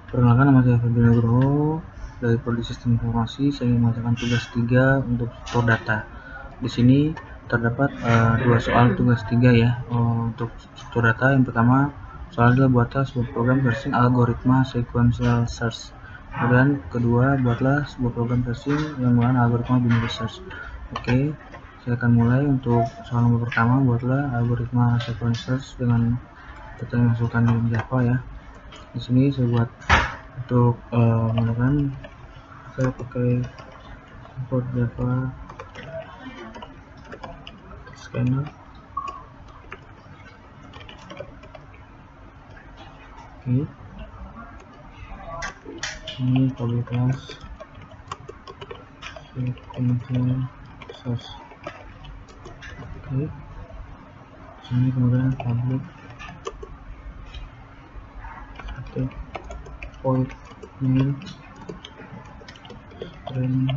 Perkenalkan, nama saya Febrian Nugroho dari Prodi Sistem Informasi. Saya mengerjakan tugas 3 untuk struktur data. Di sini terdapat 2 soal tugas 3 ya. Untuk struktur data, yang pertama soal adalah buatlah sebuah program parsing algoritma sequential search. Kemudian kedua, buatlah sebuah program parsing yang menggunakan algoritma binary search. Oke, saya akan mulai. Untuk soal nomor pertama, buatlah algoritma sequential search dengan data yang masukkan di Java ya. Di sini saya buat untuk menggunakan, saya pakai import Java scanner. Oke, ini kualitas sequential search. Oke, sini kemudian public static void main string.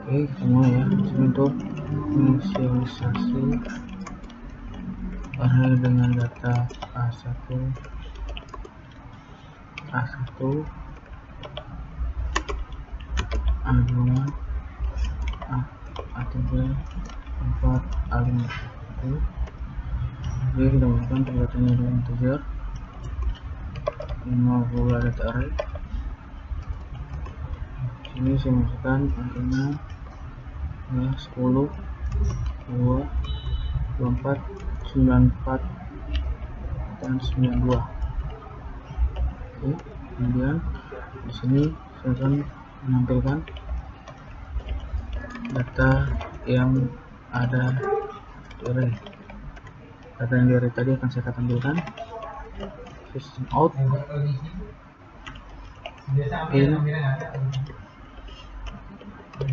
Oke, kita mulai ya. Sini untuk inisialisasi array dengan data A1, A2, A3, A4, A5. Oke, kita masukkan datanya dengan integer 50 data array. Ini saya masukkan angkanya ya 10, 2, 24, 94, dan 92. Oke, kemudian di sini saya akan menampilkan data yang ada di array. Data yang di array tadi akan saya tampilkan system out in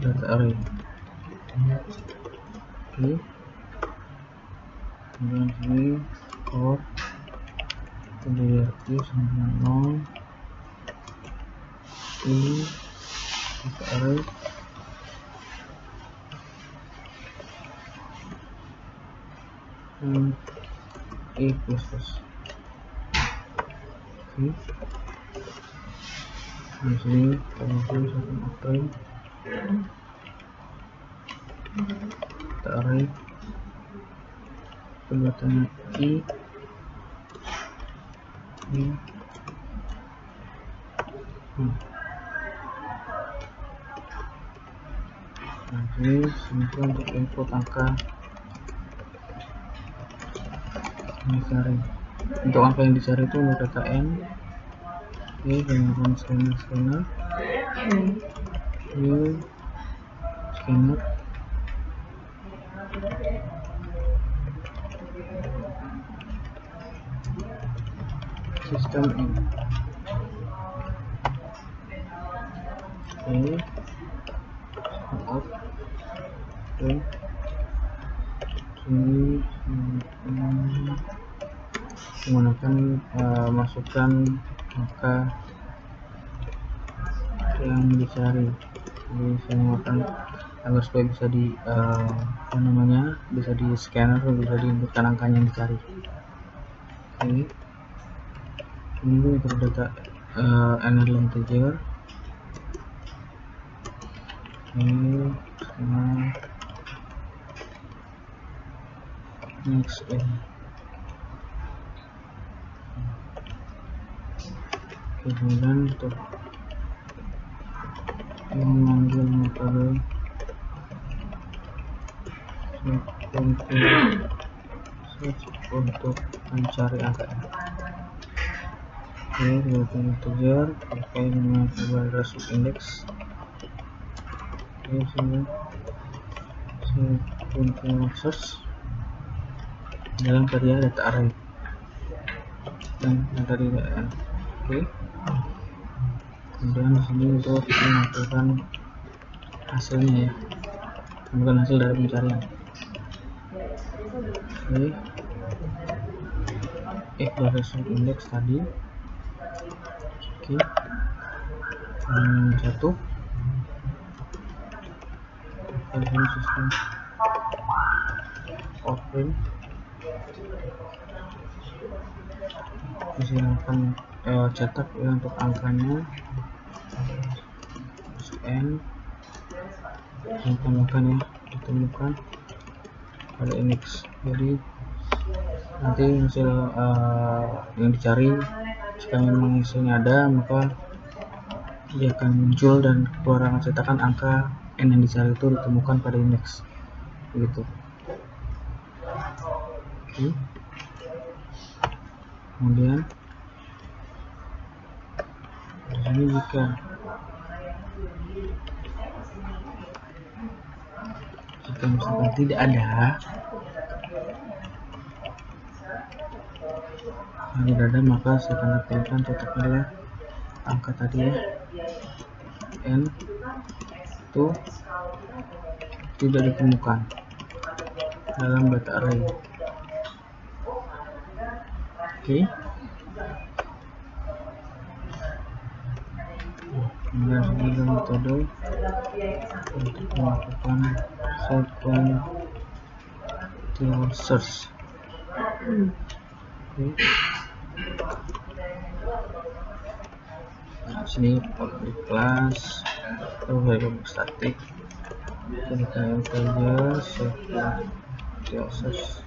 data array. Oke, kemudian sini for PDRQ sama dengan 0 ini data array E++. Oke, di sini kalau satu frame data array pendatangnya I Nanti semua untuk input angka yang dicari. Untuk angka yang dicari itu untuk data N. Oke, kemudian scanner scanner system in. Oke, out dan ini menggunakan masukkan angka yang dicari. Jadi saya menggunakan agar supaya bisa di bisa di scanner, bisa diinputkan angkanya yang dicari. Oke, ini untuk data NL integer. Ini next in. Kemudian untuk memanggil metode search untuk mencari angka N. Oke, kita integer pakai dengan variable subindex. Oke, sini sequential search dalam variabel data array dan tadi N. Oke, kemudian di sini untuk menampilkan hasilnya ya, bukan hasil dari pencarian. Oke, if variable index tadi. Oke, satu versi sistem open. Di sini akan cetak ya untuk angkanya, n ditambahkan ya, ditemukan pada index. Jadi nanti hasil yang dicari jika memang hasilnya ada, maka dia akan muncul dan keluar cetakan angka n yang dicari itu ditemukan pada indeks, begitu. Oke. Kemudian di sini jika misalkan tidak ada, maka saya akan dapatkan cetaknya angka tadi ya, n itu tidak ditemukan dalam data array. Oke. Kemudian ada metode untuk melakukan sequential search. Oke. Nah, sini public class atau variable static, kita integer sequential search.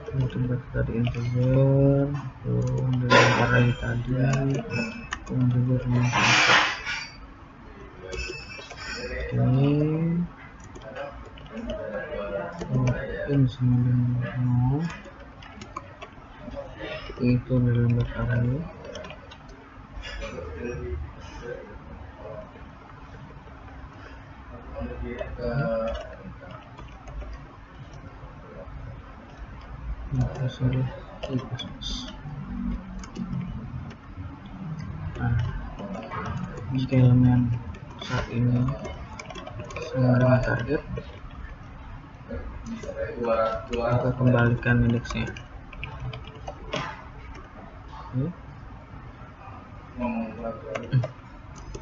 Kemudian tadi integer, kemudian array tadi, kemudian ini sama dengan 0 itu dalam data array. Nah, jika elemen saat ini sama dengan target, maka kembalikan indeksnya.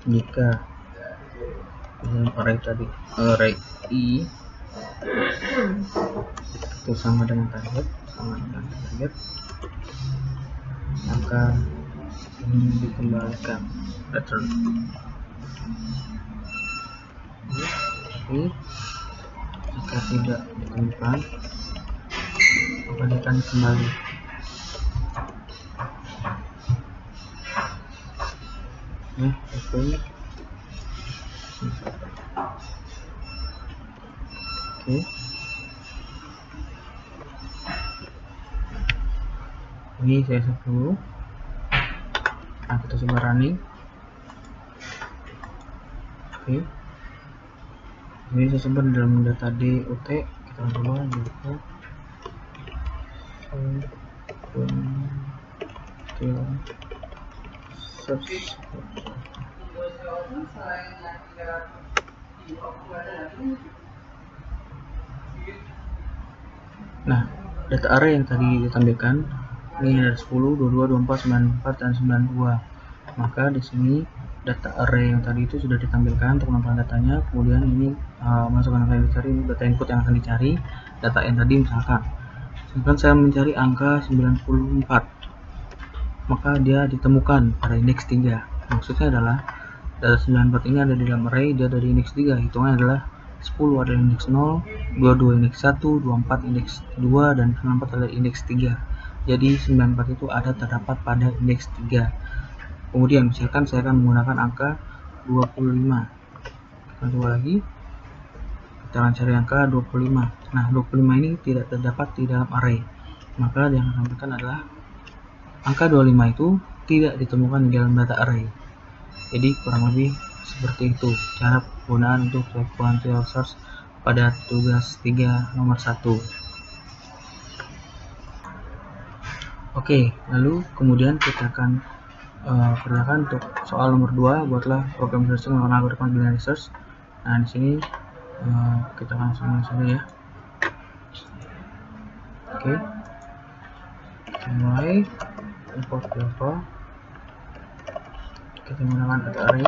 Jika dalam array tadi, array i itu sama dengan target, maka ini dikembalikan return. Tapi jika tidak ditemukan, maka dia akan kembali. Oke. Ini saya set dulu. Nah, kita coba running. Oke. Ini saya coba dalam data DOT, kita coba buka search. Nah, data array yang tadi ditampilkan ini ada 10, 22, 24, 94 dan 92. Maka di sini data array yang tadi itu sudah ditampilkan untuk penampilan datanya. Kemudian ini masukkan angka yang dicari, ini data input yang akan dicari. Data yang tadi misalkan saya mencari angka 94, maka dia ditemukan pada indeks 3. Maksudnya adalah data 94 ini ada di dalam array, dia ada di indeks 3. Hitungannya adalah 10 ada indeks 0, 22 indeks 1, 24 indeks 2, dan 94 ada indeks 3. Jadi 94 itu terdapat pada indeks 3. Kemudian misalkan saya akan menggunakan angka 25. Kita coba lagi. Kita akan cari angka 25. Nah, 25 ini tidak terdapat di dalam array. Maka yang akan tampilkan adalah angka 25 itu tidak ditemukan di dalam data array. Jadi kurang lebih seperti itu cara penggunaan untuk sequential search pada tugas 3 nomor 1. Oke, lalu kemudian kita akan kerjakan untuk soal nomor 2, buatlah program searching menggunakan algoritma binary search. Nah, di sini kita langsung saja ya. Oke. Kita mulai import Java. Kita menggunakan data array.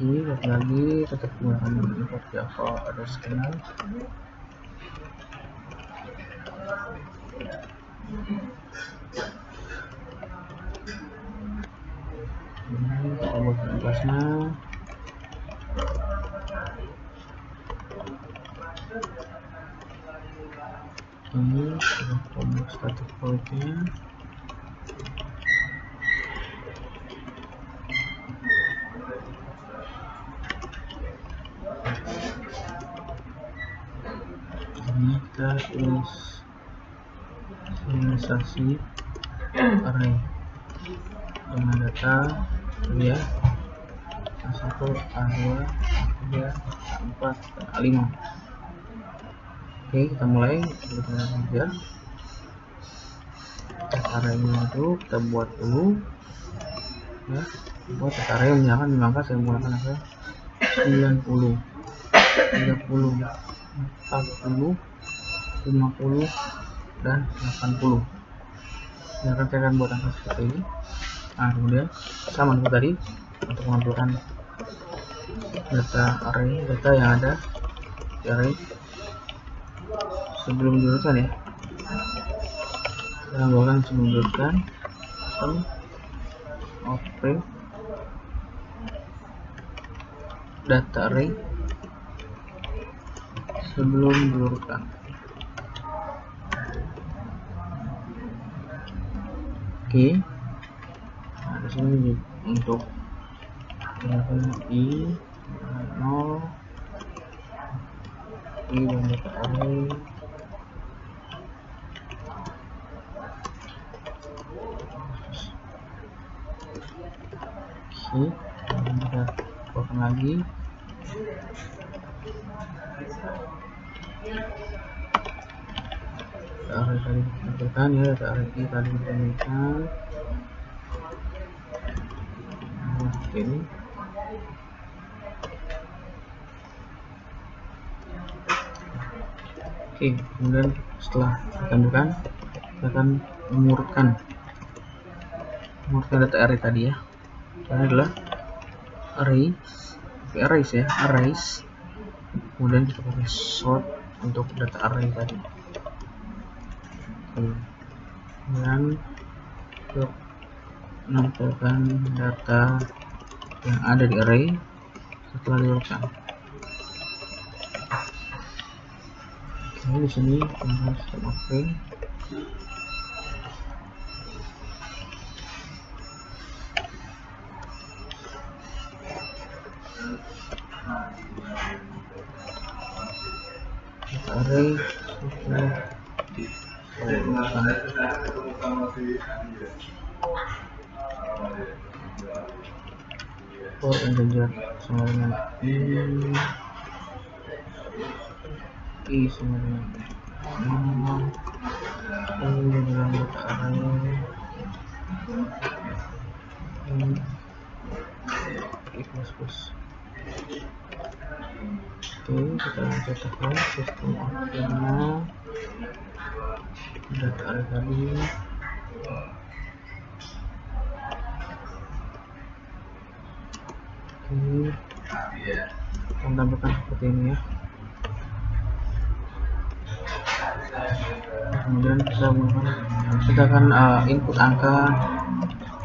lihat lagi, tetap menggunakan import Java ada scanner. Ini kita buat tugasnya. Ini kita buat static void-nya. Ini kita inisialisasi array dengan data ya A1, A2, A3, A4, dan A5. Oke, kita mulai. Kita kerja data array-nya itu kita buat dulu ya. Buat data array misalkan dimangkat saya menggunakan apa 90, 30, 40, 50, dan 80. Saya akan buat angka seperti ini. Nah, kemudian sama seperti tadi untuk menampilkan data array, data yang ada di array sebelum diurutkan ya. Kita tambahkan sebelum diurutkan print data array sebelum diurutkan. Oke. Nah, di sini untuk i 0 i dan data array. Oke, kita buatkan lagi. Data array tadi ditampilkan ya, data array i tadi ditampilkan seperti ini. Oke, kemudian setelah ditampilkan kita akan mengurutkan data array tadi ya. Ini adalah arrays ya, arrays. Kemudian kita pakai sort untuk data array tadi. Dan untuk menampilkan data yang ada di array setelah diurutkan. Oke, di sini kita sistem print data array setelah for integer sama dengan i sama dengan dengan data array i plus. Oke, kita cetakkan sistem outputnya data array tadi. Oke, kita tambahkan seperti ini ya. Kemudian kita akan input angka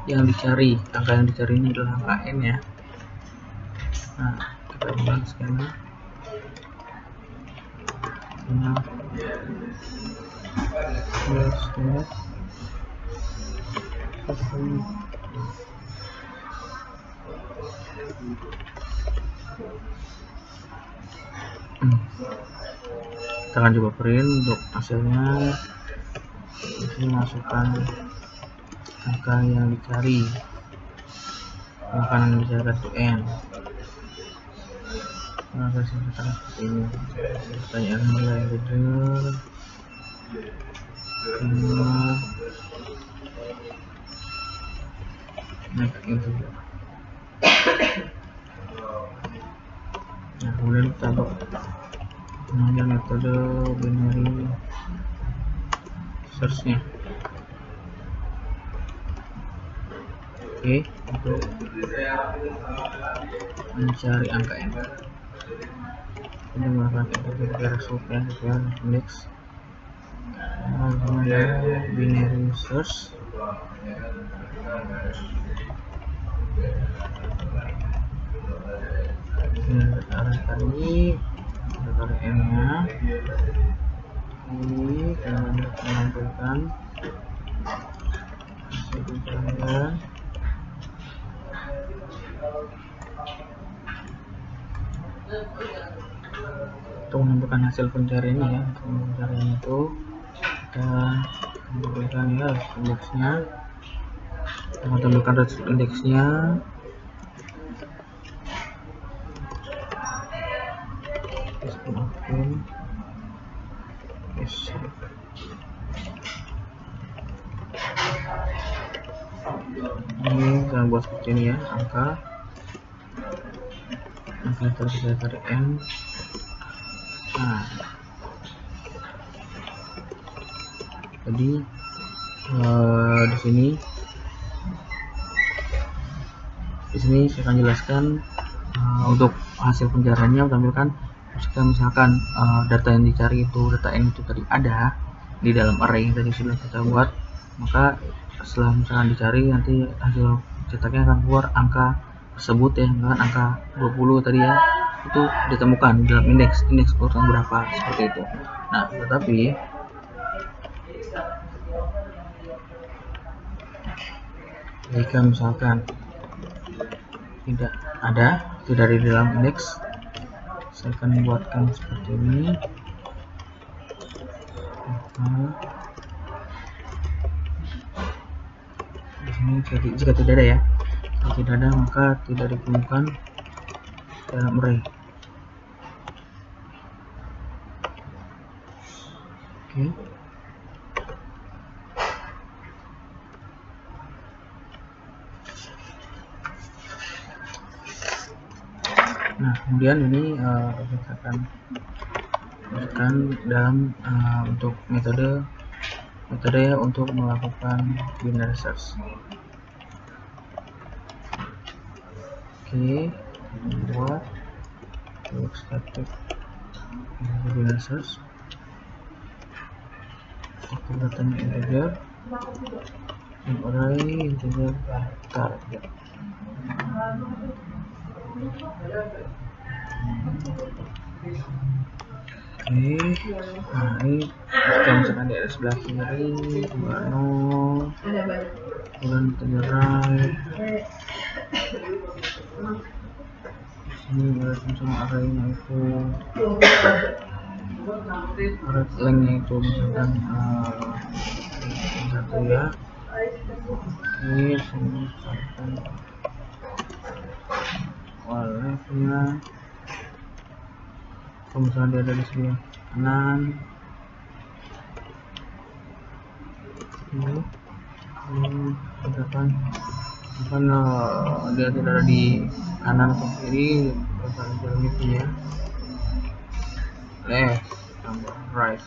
yang dicari. Angka yang dicari ini adalah angka n ya. Nah, kita buat scanner. Kita akan coba print untuk hasilnya. Ini masukkan angka yang dicari, makanan yang dicari itu n. Nah, hasil kita seperti ini. Pertanyaan mulai integer next integer. Nah, kemudian kita mengambil metode binary search-nya. Oke, untuk mencari angka n kita menggunakan integer result ya, integer index. Ada binary search. Tadi n nya ini akan menampilkan hasil pencarian untuk menampilkan hasil pencariannya ya. Untuk pencarian itu kita tampilkan ya indeksnya, kita tampilkan result indeksnya. Ini kita buat seperti ini ya, angka kita tarik n. Nah, jadi di sini saya akan jelaskan untuk hasil pencariannya tampilkan. Jika misalkan data yang dicari itu data n itu tadi ada di dalam array yang tadi sudah kita buat, maka setelah misalkan dicari nanti hasil cetaknya akan keluar angka tersebut ya, misalkan angka 20 tadi ya, itu ditemukan dalam indeks urutan berapa, seperti itu. Nah, tetapi jika misalkan tidak ada, tidak di dalam indeks, saya akan buatkan seperti ini. Di sini jika tidak ada ya, jika tidak ada maka tidak ditemukan dalam array. Oke. Nah, kemudian ini kita akan gunakan dalam untuk metode untuk melakukan binary search. Oke, buat static binary search. Untuk datanya integer, array integer target. Oke, nah ini jika misalkan di sebelah kiri 20 kemudian integer right, sini ada misalnya arraynya itu array lengthnya itu misalkan 1 ya. Oke, sini misalkan leftnya kalau misalnya dia ada di sebelah kanan, misalkan dia tidak ada di kanan atau kiri, misalkan itu ya, left tambah right.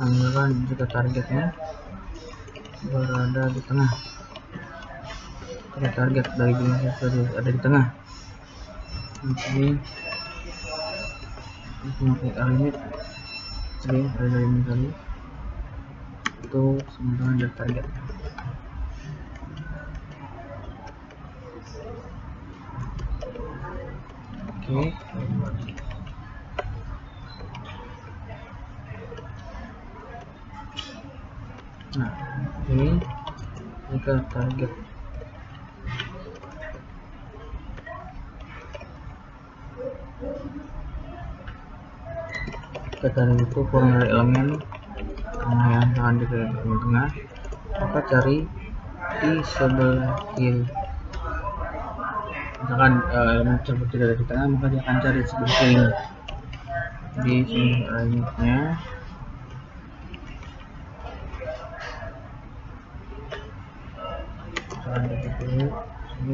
Misalkan jika targetnya berada di tengah, jika target dari bisnis ada di tengah, ini memakai limit, jadi ada limit tadi itu sama dengan dari target. Oke. Nah, ini jika target itu kurang dari elemen yang akan di tengah, maka cari di sebelah kiri. Misalkan elemen tersebut tidak ada di tengah, maka dia akan cari di sebelah kiri. Di sini limitnya. Misalkan di sini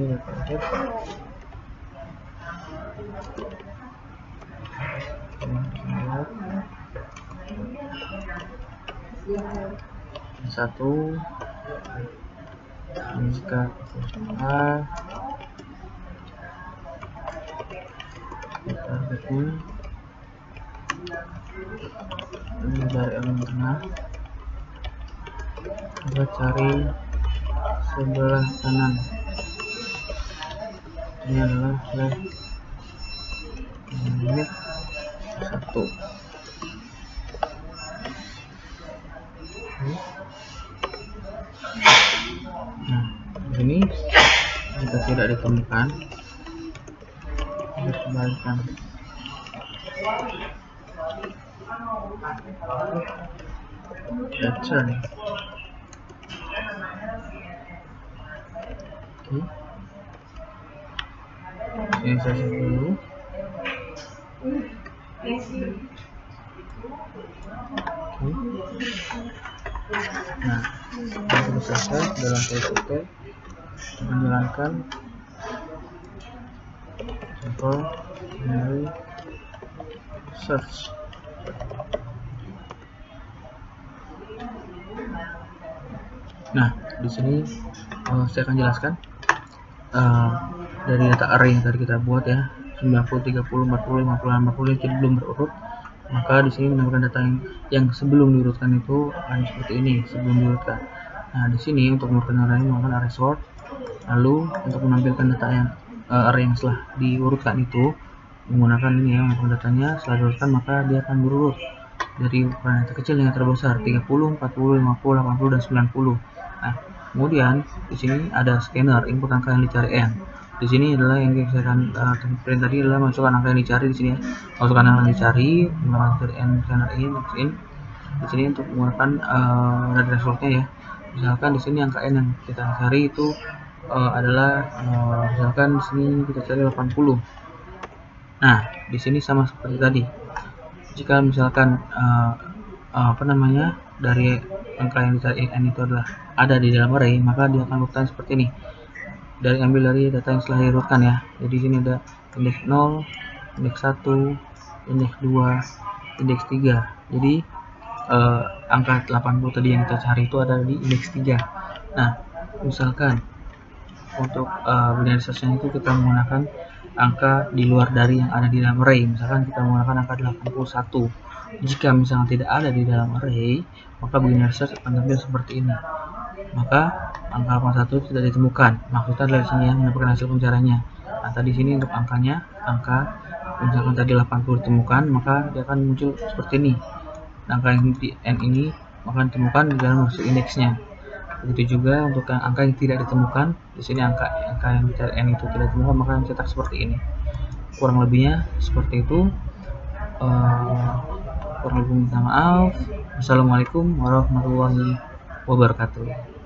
ada target. satu jika A targetnya ini dari elemen tengah, kita cari sebelah kanan, ini adalah left unit 1. Nah, ini jika tidak ditemukan, kita kembalikan. Return. Oke. Ini saya save dulu. Oke. Nah, sudah selesai dalam PSQL menjalankan simple binary search. Nah, di sini saya akan jelaskan dari data array yang tadi kita buat ya, 90, 30, 40, 50, 50 jadi belum berurut. Maka di sini menemukan data yang sebelum diurutkan itu akan seperti ini sebelum diurutkan. Nah, di sini untuk mengurutkan array menggunakan array sort. Lalu untuk menampilkan data yang array yang setelah diurutkan itu menggunakan ini ya, untuk datanya setelah diurutkan maka dia akan berurut dari ukuran yang terkecil yang terbesar 30, 40, 50, 80 dan 90. Nah, kemudian di sini ada scanner input angka yang dicari n. Di sini adalah yang saya akan print tadi adalah masukkan angka yang dicari di sini ya. Masukkan angka yang dicari menggunakan dari n scanner in. Di sini untuk menggunakan dari resultnya ya. Misalkan di sini angka n yang kita cari itu adalah misalkan di sini kita cari 80. Nah, di sini sama seperti tadi. Jika misalkan dari angka yang dicari n itu adalah ada di dalam array, maka dia akan bertahan seperti ini. Ambil dari data yang setelah diurutkan ya. Jadi sini ada indeks 0, indeks 1, indeks 2, indeks 3. Jadi angka 80 tadi yang kita cari itu ada di indeks 3. Nah, misalkan untuk binary search-nya itu kita menggunakan angka di luar dari yang ada di dalam array. Misalkan kita menggunakan angka 81. Jika misalnya tidak ada di dalam array, maka binary search akan tampil seperti ini. Maka angka 81 tidak ditemukan. Maksudnya dari sini ya, mendapatkan hasil pencariannya. Nah, tadi sini untuk angkanya, angka misalkan tadi 80 ditemukan, maka dia akan muncul seperti ini. Angka yang di n ini akan ditemukan di dalam hasil indeksnya. Begitu juga untuk angka yang tidak ditemukan, di sini angka yang dicari n itu tidak ditemukan, maka yang cetak seperti ini. Kurang lebihnya seperti itu. Kurang lebih minta maaf. Assalamualaikum warahmatullahi wabarakatuh.